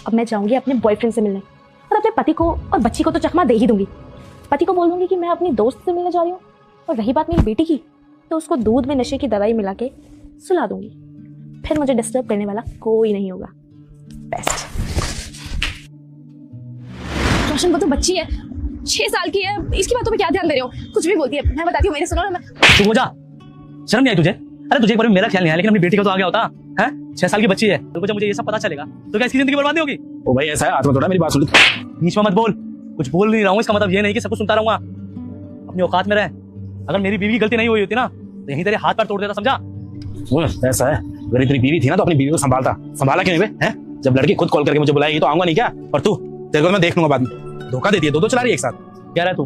अब मैं जाऊंगी अपने बॉयफ्रेंड से मिलने और अपने पति को और बच्ची को तो चकमा दे ही दूंगी। पति को बोल दूंगी कि मैं अपनी दोस्त से मिलने जा रही हूँ, और रही बात मेरी बेटी की तो उसको दूध में नशे की दवाई मिला के सुला दूंगी। फिर मुझे डिस्टर्ब करने वाला कोई नहीं होगा। बेस्ट। रोशन वो तो बच्ची है, 6 साल की है, इसकी बातों पे क्या ध्यान दे रहे हो? कुछ भी बोलती है। मैं बताती हूँ, मेरे सुनो ना। चुप हो जा, शर्म नहीं आई तुझे? अरे तुझे एक बार मेरा ख्याल नहीं आया, लेकिन अपनी बेटी का तो आ गया होता है। 6 साल की बच्ची है, तो जब मुझे ये सब पता चलेगा तो क्या इसकी जिंदगी बर्बाद नहीं होगी? ओ भाई ऐसा है, आज में थोड़ा मेरी बात सुन। बीच में मत बोल। कुछ बोल नहीं रहा हूँ, इसका मतलब ये नहीं कि सब कुछ सुनता रहूंगा। अपनी औकात में रह। अगर मेरी बीवी की गलती नहीं हुई होती ना तो यहीं तेरे हाथ पैर तोड़ देता, समझा? ऐसा है, अगर तेरी बीवी थी ना तो अपनी बीवी को संभालता। संभाला क्यों नहीं बे? जब लड़की खुद कॉल करके मुझे बुलाएगी तो आऊंगा नहीं क्या? और तू, तेरे को मैं देख लूंगा बाद में। धोखा देती है, दो चला रही है एक साथ। क्या रहा तू?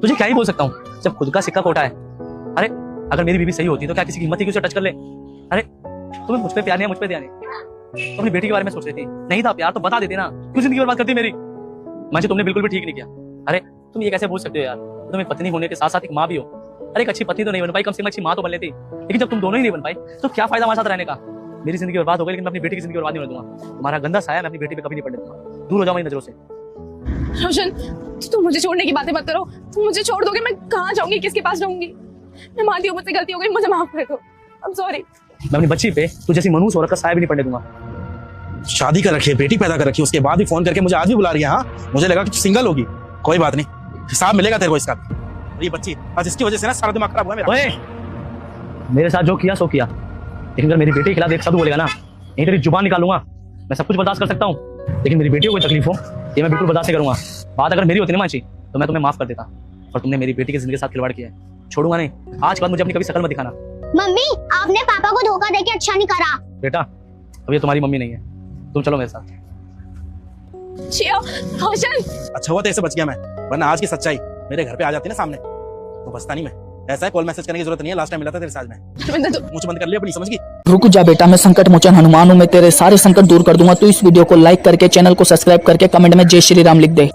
तुझे क्या ही बोल सकता हूँ जब खुद का सिक्का खोटा है। अरे अगर मेरी बीवी सही होती तो क्या किसी की हिम्मत थी कि उसे टच कर ले? अरे तुम्हें मुझ पे प्यार नहीं है, मुझ पे ध्यान है। तो अपनी बेटी के बारे में सोच रही थी, नहीं था प्यार तो बता देती ना, क्यों जिंदगी बर्बाद करती मेरी? मुझे तुमने बिल्कुल भी ठीक नहीं किया। अरे तुम ये कैसे बोल सकते हो यार? तुम एक पत्नी होने के साथ साथ एक माँ भी हो। अरे एक अच्छी पत्नी तो नहीं बन पाई, कम से कम अच्छी माँ तो बन लेती। लेकिन जब तुम दोनों ही नहीं बन पाई तो क्या फायदा हमारे साथ रहने का? मेरी जिंदगी बर्बाद हो गई, लेकिन मैं अपनी बेटी की जिंदगी बर्बाद नहीं होने दूंगा। तुम्हारा गंदा साया मैं अपनी बेटी पे कभी नहीं पड़ने दूंगा। दूर हो जाओ मेरी नजरों से। रोशन तुम मुझे छोड़ने की बातें मत करो। तुम मुझे छोड़ दोगे, मैं कहाँ जाऊंगी, किसके पास जाऊंगी? मैं मानती हूँ मुझसे गलती हो गई, मुझे माफ कर दो। I am sorry. मैं अपनी बच्ची पे तू जैसी मनहूस औरत का साया भी नहीं पड़ने दूंगा। शादी कर रखी है, बेटी पैदा कर रखी है, उसके बाद भी फोन करके मुझे आज भी बुला रही है। हाँ मुझे लगा कि सिंगल होगी। कोई बात नहीं, हिसाब मिलेगा तेरे को इसका। ये बच्ची आज इसकी वजह से ना सारा दिमाग खराब हुआ मेरा। ओए, मेरे साथ जो किया सो किया, लेकिन अगर मेरी बेटी के खिलाफ एक शब्द बोलेगा ना, नहीं तेरी जुबान निकालूंगा। मैं सब कुछ बर्दाश्त कर सकता हूँ, लेकिन मेरी बेटी को कोई तकलीफ हो ये मैं बिल्कुल बर्दाश्त नहीं करूंगा। बात अगर मेरी होती ना माची तो मैं तुम्हें माफ कर देता, और तुमने मेरी बेटी की जिंदगी के साथ खिलवाड़ किया है। छोड़ूंगा नहीं। आज के बाद मुझे अपनी कभी शक्ल मत दिखाना। मम्मी आपने पापा को धोखा देके अच्छा नहीं करा। बेटा अब ये तुम्हारी मम्मी नहीं है, तुम चलो मेरे साथ। रोशन अच्छा हुआ तेरे से बच गया मैं, वरना आज की सच्चाई मेरे घर पे आ जाती ना सामने तो बचता नहीं मैं। ऐसा है, कॉल मैसेज करने की जरूरत नहीं है। लास्ट टाइम मिला था तेरे साथ में, मुझे बंद कर लिया अपनी, समझ गई? रुक जा बेटा, मैं संकट मोचन हनुमान हूँ, मैं तेरे सारे संकट दूर कर दूंगा। तू इस वीडियो को लाइक करके, चैनल को सब्सक्राइब करके, कमेंट में जय श्री राम लिख दे।